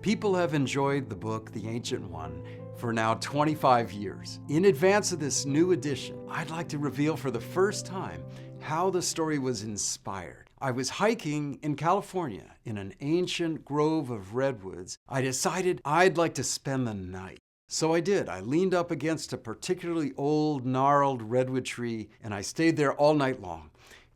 People have enjoyed the book, The Ancient One, for now 25 years. In advance of this new edition, I'd like to reveal for the first time how the story was inspired. I was hiking in California in an ancient grove of redwoods. I decided I'd like to spend the night. So I did. I leaned up against a particularly old, gnarled redwood tree, and I stayed there all night long.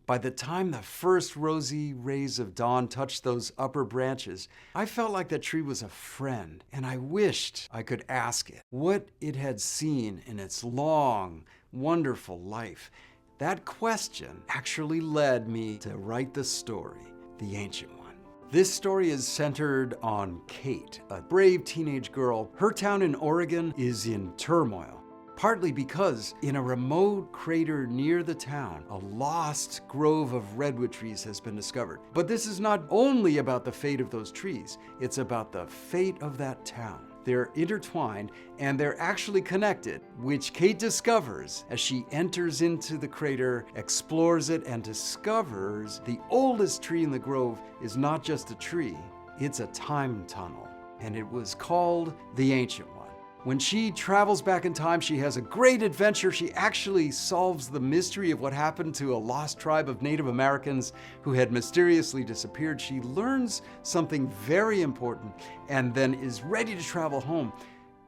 By the time the first rosy rays of dawn touched those upper branches, I felt like that tree was a friend, and I wished I could ask it what it had seen in its long, wonderful life. That question actually led me to write the story, The Ancient One. This story is centered on Kate, a brave teenage girl. Her town in Oregon is in turmoil. Partly because in a remote crater near the town, a lost grove of redwood trees has been discovered. But this is not only about the fate of those trees, it's about the fate of that town. They're intertwined and they're actually connected, which Kate discovers as she enters into the crater, explores it, and discovers the oldest tree in the grove is not just a tree, it's a time tunnel. And it was called the Ancient One. When she travels back in time, she has a great adventure. She actually solves the mystery of what happened to a lost tribe of Native Americans who had mysteriously disappeared. She learns something very important and then is ready to travel home.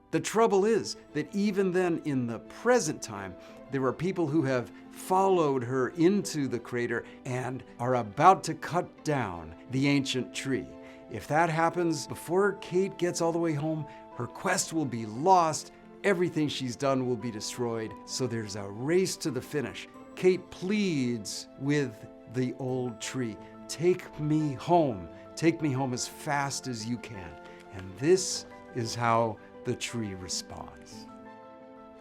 The trouble is that even then, in the present time, there are people who have followed her into the crater and are about to cut down the ancient tree. If that happens before Kate gets all the way home, her quest will be lost, everything she's done will be destroyed, so there's a race to the finish. Kate pleads with the old tree, take me home as fast as you can. And this is how the tree responds.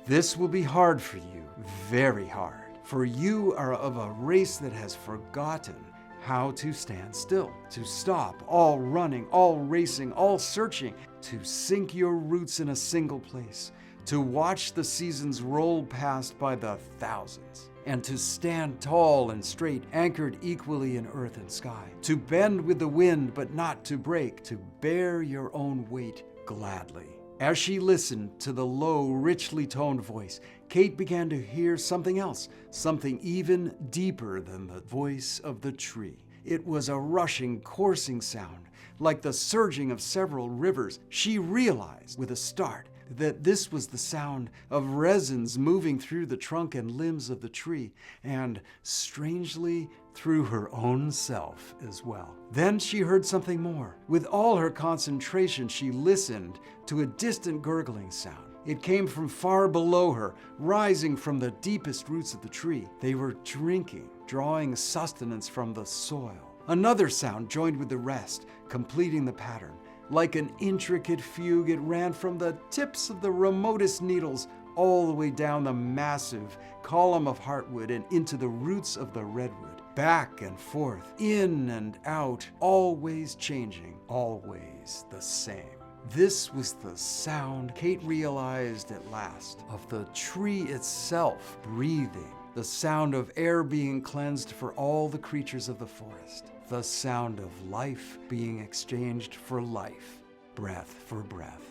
This will be hard for you, very hard, for you are of a race that has forgotten how to stand still, to stop all running, all racing, all searching, to sink your roots in a single place, to watch the seasons roll past by the thousands, and to stand tall and straight, anchored equally in earth and sky, to bend with the wind but not to break, to bear your own weight gladly. As she listened to the low, richly toned voice, Kate began to hear something else, something even deeper than the voice of the tree. It was a rushing, coursing sound, like the surging of several rivers. She realized with a start that this was the sound of resins moving through the trunk and limbs of the tree, and strangely through her own self as well. Then she heard something more. With all her concentration, she listened to a distant gurgling sound. It came from far below her, rising from the deepest roots of the tree. They were drinking, drawing sustenance from the soil. Another sound joined with the rest, completing the pattern. Like an intricate fugue, it ran from the tips of the remotest needles all the way down the massive column of heartwood and into the roots of the redwood. Back and forth, in and out, always changing, always the same. This was the sound, Kate realized at last, of the tree itself breathing, the sound of air being cleansed for all the creatures of the forest, the sound of life being exchanged for life, breath for breath.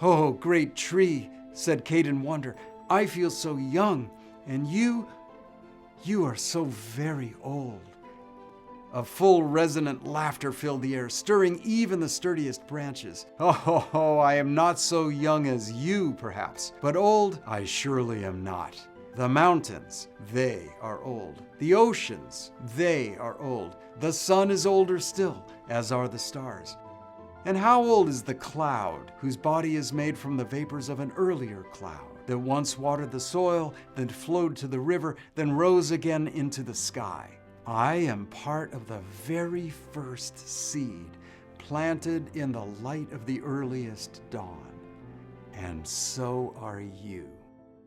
"Oh, great tree," said Kate in wonder, "I feel so young, and you are so very old." A full resonant laughter filled the air, stirring even the sturdiest branches. "Oh, I am not so young as you, perhaps, but old I surely am not. The mountains, they are old. The oceans, they are old. The sun is older still, as are the stars. And how old is the cloud, whose body is made from the vapors of an earlier cloud, that once watered the soil, then flowed to the river, then rose again into the sky? I am part of the very first seed, planted in the light of the earliest dawn. And so are you.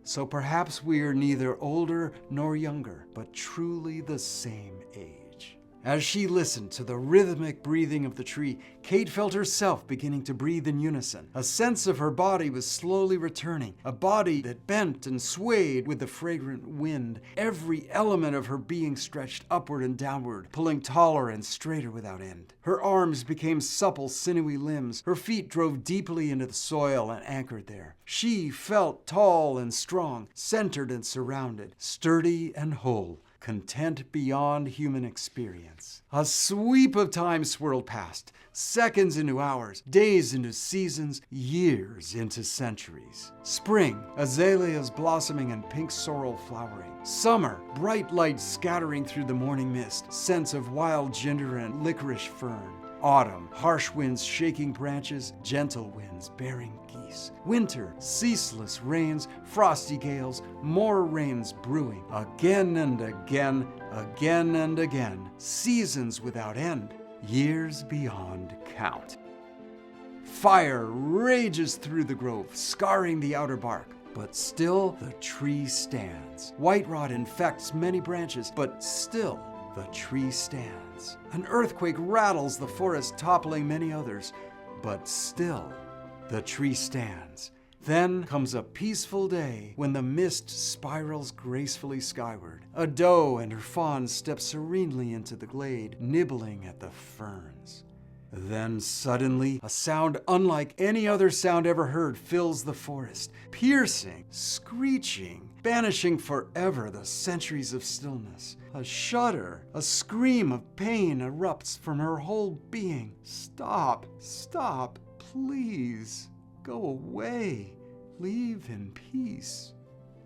So perhaps we are neither older nor younger, but truly the same age. As she listened to the rhythmic breathing of the tree, Kate felt herself beginning to breathe in unison. A sense of her body was slowly returning, a body that bent and swayed with the fragrant wind. Every element of her being stretched upward and downward, pulling taller and straighter without end. Her arms became supple, sinewy limbs. Her feet drove deeply into the soil and anchored there. She felt tall and strong, centered and surrounded, sturdy and whole, content beyond human experience. A sweep of time swirled past, seconds into hours, days into seasons, years into centuries. Spring, azaleas blossoming and pink sorrel flowering. Summer, bright light scattering through the morning mist, scents of wild ginger and licorice fern. Autumn, harsh winds shaking branches, gentle winds bearing geese. Winter, ceaseless rains, frosty gales, more rains brewing. Again and again, again and again. Seasons without end, years beyond count. Fire rages through the grove, scarring the outer bark. But still the tree stands. White rot infects many branches, but still the tree stands. An earthquake rattles the forest, toppling many others, but still the tree stands. Then comes a peaceful day when the mist spirals gracefully skyward. A doe and her fawn step serenely into the glade, nibbling at the ferns. Then suddenly, a sound unlike any other sound ever heard fills the forest, piercing, screeching, banishing forever the centuries of stillness. A shudder, a scream of pain erupts from her whole being. Stop, stop, please, go away, leave in peace.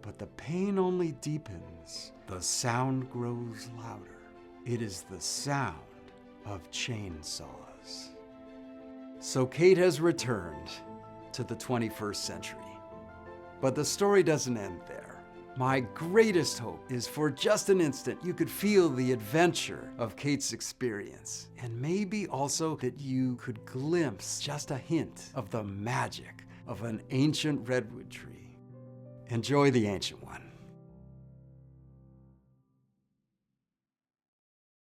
But the pain only deepens. The sound grows louder. It is the sound of chainsaws. So Kate has returned to the 21st century. But the story doesn't end there. My greatest hope is for just an instant you could feel the adventure of Kate's experience, and maybe also that you could glimpse just a hint of the magic of an ancient redwood tree. Enjoy the ancient one.